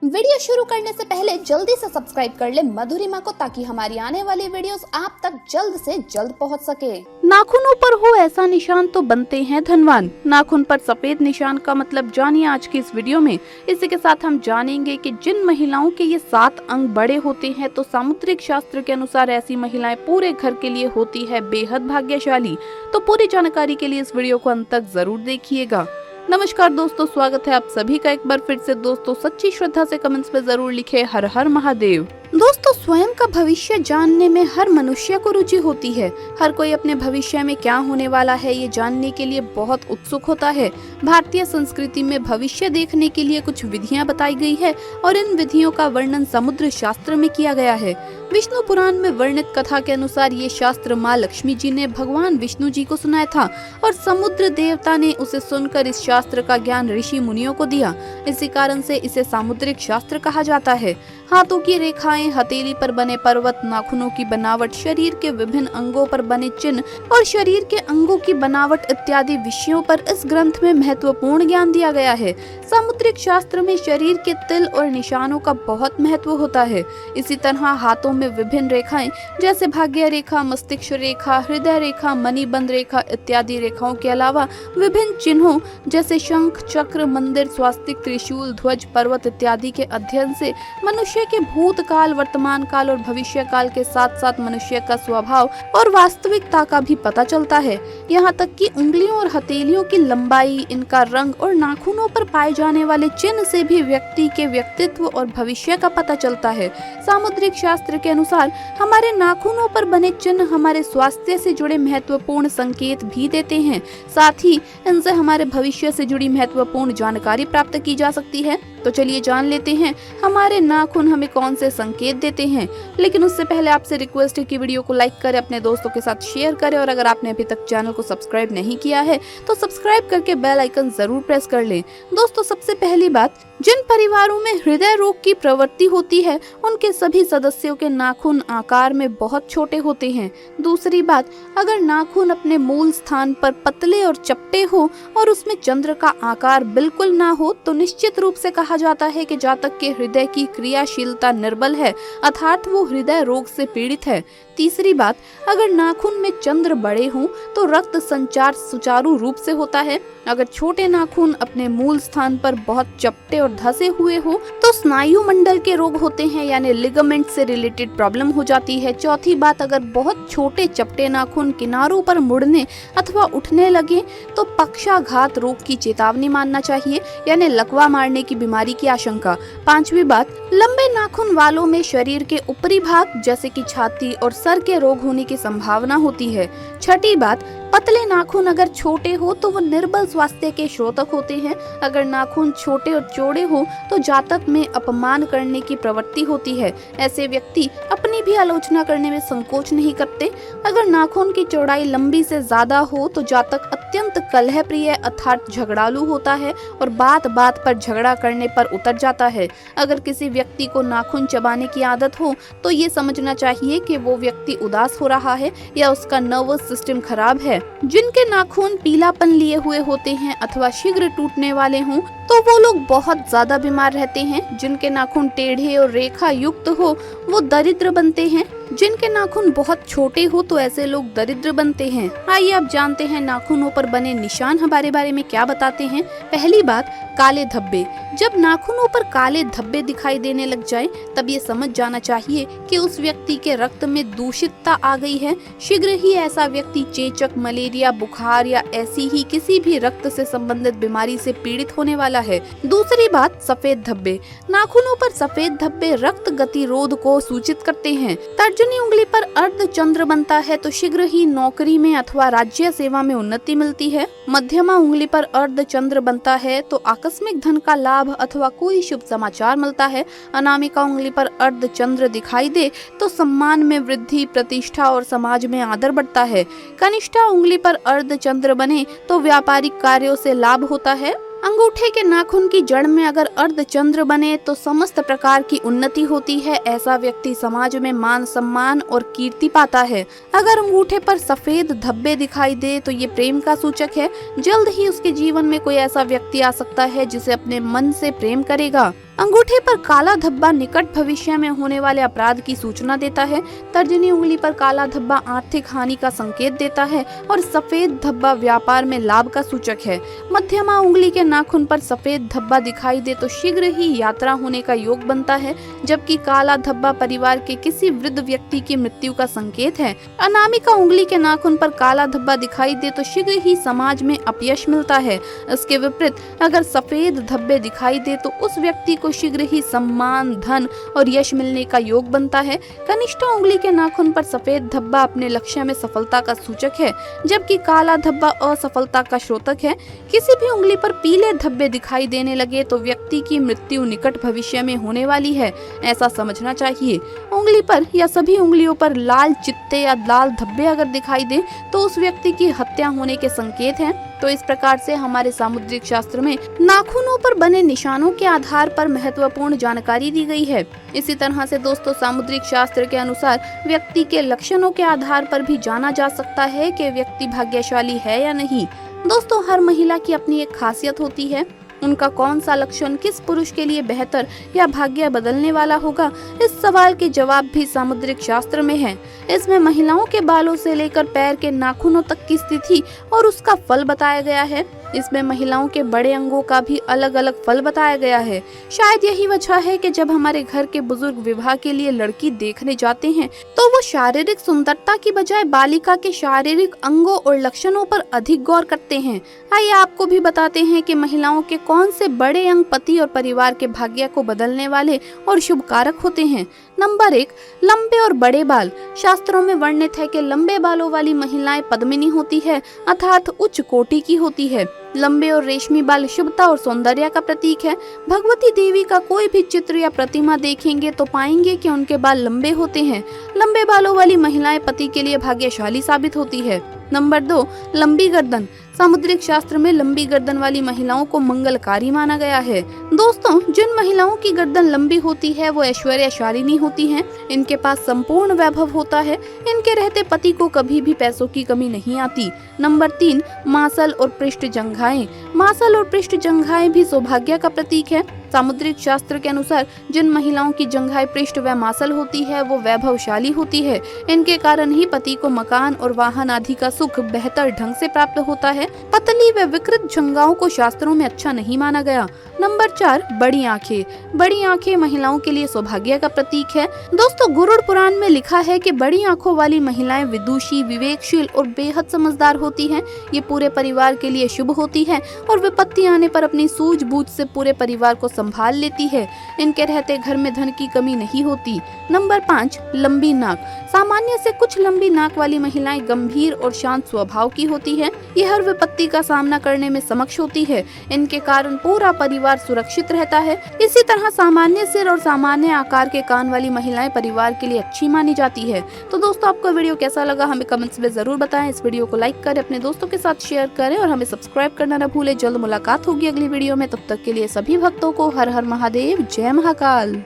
Video शुरू करने से पहले जल्दी से सब्सक्राइब कर ले मधुरिमा को, ताकि हमारी आने वाली वीडियोस आप तक जल्द से जल्द पहुंच सके। नाखूनों पर हो ऐसा निशान तो बनते हैं धनवान। नाखून पर सफेद निशान का मतलब जानिए आज की इस वीडियो में। इसी के साथ हम जानेंगे कि जिन महिलाओं के ये 7 अंग बड़े होते हैं तो सामुद्रिक शास्त्र के अनुसार ऐसी महिलाएं पूरे घर के लिए होती है बेहद भाग्यशाली। तो पूरी जानकारी के लिए इस वीडियो को अंत तक जरूर देखिएगा। नमस्कार दोस्तों, स्वागत है आप सभी का एक बार फिर से। दोस्तों सच्ची श्रद्धा से कमेंट्स में जरूर लिखे हर हर महादेव। दोस्तों स्वयं का भविष्य जानने में हर मनुष्य को रुचि होती है। हर कोई अपने भविष्य में क्या होने वाला है ये जानने के लिए बहुत उत्सुक होता है। भारतीय संस्कृति में भविष्य देखने के लिए कुछ विधियां बताई गई है और इन विधियों का वर्णन समुद्र शास्त्र में किया गया है। विष्णु पुराण में वर्णित कथा के अनुसार ये शास्त्र माँ लक्ष्मी जी ने भगवान विष्णु जी को सुनाया था और समुद्र देवता ने उसे सुनकर इस शास्त्र का ज्ञान ऋषि मुनियों को दिया। इसी कारण से इसे सामुद्रिक शास्त्र कहा जाता है। हाथों की रेखाएं, हथेली पर बने पर्वत, नाखूनों की बनावट, शरीर के विभिन्न अंगों पर बने चिन्ह और शरीर के अंगों की बनावट इत्यादि विषयों पर इस ग्रंथ में महत्वपूर्ण ज्ञान दिया गया है। सामुद्रिक शास्त्र में शरीर के तिल और निशानों का बहुत महत्व होता है। इसी तरह हाथों में विभिन्न रेखाएं जैसे भाग्य रेखा, मस्तिष्क रेखा, हृदय रेखा, मणिबंध रेखा इत्यादि रेखाओं के अलावा विभिन्न चिन्हों जैसे शंख, चक्र, मंदिर, स्वास्तिक, त्रिशूल, ध्वज, पर्वत इत्यादि के अध्ययन से मनुष्य के भूतकाल, वर्तमान काल और भविष्य काल के साथ साथ मनुष्य का स्वभाव और वास्तविकता का भी पता चलता है। यहाँ तक कि उंगलियों और हथेलियों की लंबाई, इनका रंग और नाखूनों पर पाए जाने वाले चिन्ह से भी व्यक्ति के व्यक्तित्व और भविष्य का पता चलता है। सामुद्रिक शास्त्र के अनुसार हमारे नाखूनों पर बने चिन्ह हमारे स्वास्थ्य से जुड़े महत्वपूर्ण संकेत भी देते हैं। साथ ही इनसे हमारे भविष्य से जुड़ी महत्वपूर्ण जानकारी प्राप्त की जा सकती है। तो चलिए जान लेते हैं हमारे नाखून हमें कौन से संकेत देते हैं। लेकिन उससे पहले आपसे रिक्वेस्ट है कि वीडियो को लाइक करें, अपने दोस्तों के साथ शेयर करें और अगर आपने अभी तक चैनल को सब्सक्राइब नहीं किया है तो सब्सक्राइब करके बेल आइकन जरूर प्रेस कर लें। दोस्तों सबसे पहली बात, जिन परिवारों में हृदय रोग की प्रवृत्ति होती है उनके सभी सदस्यों के नाखून आकार में बहुत छोटे होते हैं। दूसरी बात, अगर नाखून अपने मूल स्थान पर पतले और चपटे हो और उसमें चंद्र का आकार बिल्कुल ना हो तो निश्चित रूप से कहा जाता है कि जातक के हृदय की क्रियाशीलता निर्बल है, अर्थात वो हृदय रोग से पीड़ित है। तीसरी बात, अगर नाखून में चंद्र बड़े हों तो रक्त संचार सुचारू रूप से होता है। अगर छोटे नाखून अपने मूल स्थान पर बहुत चपटे और धसे हुए हो तो स्नायु मंडल के रोग होते हैं, यानी लिगामेंट से रिलेटेड प्रॉब्लम हो जाती है। चौथी बात, अगर बहुत छोटे चपटे नाखून किनारों पर मुड़ने अथवा उठने लगे तो पक्षाघात रोग की चेतावनी मानना चाहिए, यानी लकवा मारने की बीमारी की आशंका। पांचवी बात, लंबे नाखून वालों में शरीर के ऊपरी भाग जैसे कि छाती और सर के रोग होने की संभावना होती है। छठी बात, पतले नाखून अगर छोटे हो तो वो निर्बल स्वास्थ्य के स्रोतक होते हैं। अगर नाखून छोटे और चौड़े हो तो जातक में अपमान करने की प्रवृत्ति होती है। ऐसे व्यक्ति अपनी भी आलोचना करने में संकोच नहीं करते। अगर नाखून की चौड़ाई लंबी से ज्यादा हो तो जातक अत्यंत कलह प्रिय अर्थात झगड़ालू होता है और बात बात पर झगड़ा करने पर उतर जाता है। अगर किसी व्यक्ति को नाखून चबाने की आदत हो तो ये समझना चाहिए कि वो व्यक्ति उदास हो रहा है या उसका नर्वस सिस्टम खराब है। जिनके नाखून पीलापन लिए हुए होते हैं अथवा शीघ्र टूटने वाले हों तो वो लोग बहुत ज्यादा बीमार रहते हैं। जिनके नाखून टेढ़े और रेखा युक्त हो वो दरिद्र बनते हैं। जिनके नाखून बहुत छोटे हो तो ऐसे लोग दरिद्र बनते हैं। आइए अब जानते हैं नाखूनों पर बने निशान हमारे बारे में क्या बताते हैं। पहली बात, काले धब्बे। जब नाखूनों पर काले धब्बे दिखाई देने लग जाए तब ये समझ जाना चाहिए कि उस व्यक्ति के रक्त में दूषितता आ गई है। शीघ्र ही ऐसा व्यक्ति चेचक, मलेरिया, बुखार या ऐसी ही किसी भी रक्त से संबंधित बीमारी से पीड़ित होने वाला है। दूसरी बात, सफेद धब्बे। नाखूनों पर सफेद धब्बे रक्त गतिरोध को सूचित करते हैं। तर्जनी उंगली पर अर्ध चंद्र बनता है तो शीघ्र ही नौकरी में अथवा राज्य सेवा में उन्नति मिलती है। मध्यमा उंगली पर अर्ध चंद्र बनता है तो आकस्मिक धन का लाभ अथवा कोई शुभ समाचार मिलता है। अनामिका उंगली पर अर्ध चंद्र दिखाई दे तो सम्मान में वृद्धि, प्रतिष्ठा और समाज में आदर बढ़ता है। कनिष्ठा उंगली पर अर्ध चंद्र बने तो व्यापारिक कार्यों से लाभ होता है। अंगूठे के नाखून की जड़ में अगर अर्धचंद्र बने तो समस्त प्रकार की उन्नति होती है। ऐसा व्यक्ति समाज में मान सम्मान और कीर्ति पाता है। अगर अंगूठे पर सफेद धब्बे दिखाई दे तो ये प्रेम का सूचक है। जल्द ही उसके जीवन में कोई ऐसा व्यक्ति आ सकता है जिसे अपने मन से प्रेम करेगा। अंगूठे पर काला धब्बा निकट भविष्य में होने वाले अपराध की सूचना देता है। तर्जनी उंगली पर काला धब्बा आर्थिक हानि का संकेत देता है और सफेद धब्बा व्यापार में लाभ का सूचक है। मध्यमा उंगली के नाखून पर सफेद धब्बा दिखाई दे तो शीघ्र ही यात्रा होने का योग बनता है, जबकि काला धब्बा परिवार के किसी वृद्ध व्यक्ति की मृत्यु का संकेत है। अनामिका उंगली के नाखून पर काला धब्बा दिखाई दे तो शीघ्र ही समाज में अपयश मिलता है। इसके विपरीत अगर सफेद धब्बे दिखाई दे तो उस व्यक्ति को शीघ्र ही सम्मान, धन और यश मिलने का योग बनता है। कनिष्ठा उंगली के नाखून पर सफेद धब्बा अपने लक्ष्य में सफलता का सूचक है, जबकि काला धब्बा असफलता का स्योतक है। किसी भी उंगली पर पीले धब्बे दिखाई देने लगे तो व्यक्ति की मृत्यु निकट भविष्य में होने वाली है, ऐसा समझना चाहिए। उंगली पर या सभी उंगलियों पर लाल चित्ते या लाल धब्बे अगर दिखाई दे तो उस व्यक्ति की हत्या होने के संकेत हैं। तो इस प्रकार से हमारे सामुद्रिक शास्त्र में नाखूनों पर बने निशानों के आधार पर महत्वपूर्ण जानकारी दी गई है। इसी तरह से दोस्तों सामुद्रिक शास्त्र के अनुसार व्यक्ति के लक्षणों के आधार पर भी जाना जा सकता है कि व्यक्ति भाग्यशाली है या नहीं। दोस्तों हर महिला की अपनी एक खासियत होती है। उनका कौन सा लक्षण किस पुरुष के लिए बेहतर या भाग्य बदलने वाला होगा, इस सवाल के जवाब भी सामुद्रिक शास्त्र में है। इसमें महिलाओं के बालों से लेकर पैर के नाखूनों तक की स्थिति और उसका फल बताया गया है। इसमें महिलाओं के बड़े अंगों का भी अलग अलग फल बताया गया है। शायद यही वजह है कि जब हमारे घर के बुजुर्ग विवाह के लिए लड़की देखने जाते हैं तो वो शारीरिक सुंदरता की बजाय बालिका के शारीरिक अंगों और लक्षणों पर अधिक गौर करते हैं। आइए आपको भी बताते हैं कि महिलाओं के कौन से बड़े अंग पति और परिवार के भाग्य को बदलने वाले और शुभ कारक होते हैं। नंबर 1, लंबे और बड़े बाल। शास्त्रों में वर्णित है कि लंबे बालों वाली महिलाएं पद्मिनी होती है, अर्थात उच्च कोटि की होती है। लंबे और रेशमी बाल शुभता और सौंदर्य का प्रतीक है। भगवती देवी का कोई भी चित्र या प्रतिमा देखेंगे तो पाएंगे कि उनके बाल लंबे होते हैं। लंबे बालों वाली महिलाएं पति के लिए भाग्यशाली साबित होती है। नंबर 2, लंबी गर्दन। सामुद्रिक शास्त्र में लंबी गर्दन वाली महिलाओं को मंगलकारी माना गया है। दोस्तों जिन महिलाओं की गर्दन लंबी होती है वो ऐश्वर्यशालिनी होती हैं। इनके पास संपूर्ण वैभव होता है। इनके रहते पति को कभी भी पैसों की कमी नहीं आती। नंबर 3, मासल और पृष्ठ जंघाएं। मासल और पृष्ठ जंघाएं भी सौभाग्य का प्रतीक है। सामुद्रिक शास्त्र के अनुसार जिन महिलाओं की जंघाएं पृष्ठ व मासल होती है वो वैभवशाली होती है। इनके कारण ही पति को मकान और वाहन आदि का सुख बेहतर ढंग से प्राप्त होता है। पतली व विकृत जंघाओं को शास्त्रों में अच्छा नहीं माना गया। नंबर 4, बड़ी आंखें। बड़ी आंखें महिलाओं के लिए सौभाग्य का प्रतीक है। दोस्तों गुरुड़ पुराण में लिखा है कि बड़ी आंखों वाली महिलाएं विदुषी, विवेकशील और बेहद समझदार होती हैं। ये पूरे परिवार के लिए शुभ होती है और विपत्ति आने पर अपनी सूझबूझ से पूरे परिवार को संभाल लेती है। इनके रहते घर में धन की कमी नहीं होती। नंबर 5, लंबी नाक। सामान्य से कुछ लंबी नाक वाली महिलाएं गंभीर और शांत स्वभाव की होती है। ये हर विपत्ति का सामना करने में समक्ष होती है। इनके कारण पूरा परिवार सुरक्षित रहता है। इसी तरह सामान्य सिर और सामान्य आकार के कान वाली महिलाएं परिवार के लिए अच्छी मानी जाती है। तो दोस्तों आपको वीडियो कैसा लगा हमें कमेंट्स में जरूर बताएं। इस वीडियो को लाइक करें, अपने दोस्तों के साथ शेयर करें और हमें सब्सक्राइब करना न भूलें। जल्द मुलाकात होगी अगली वीडियो में। तब तक के लिए सभी भक्तों को हर हर महादेव, जय महाकाल।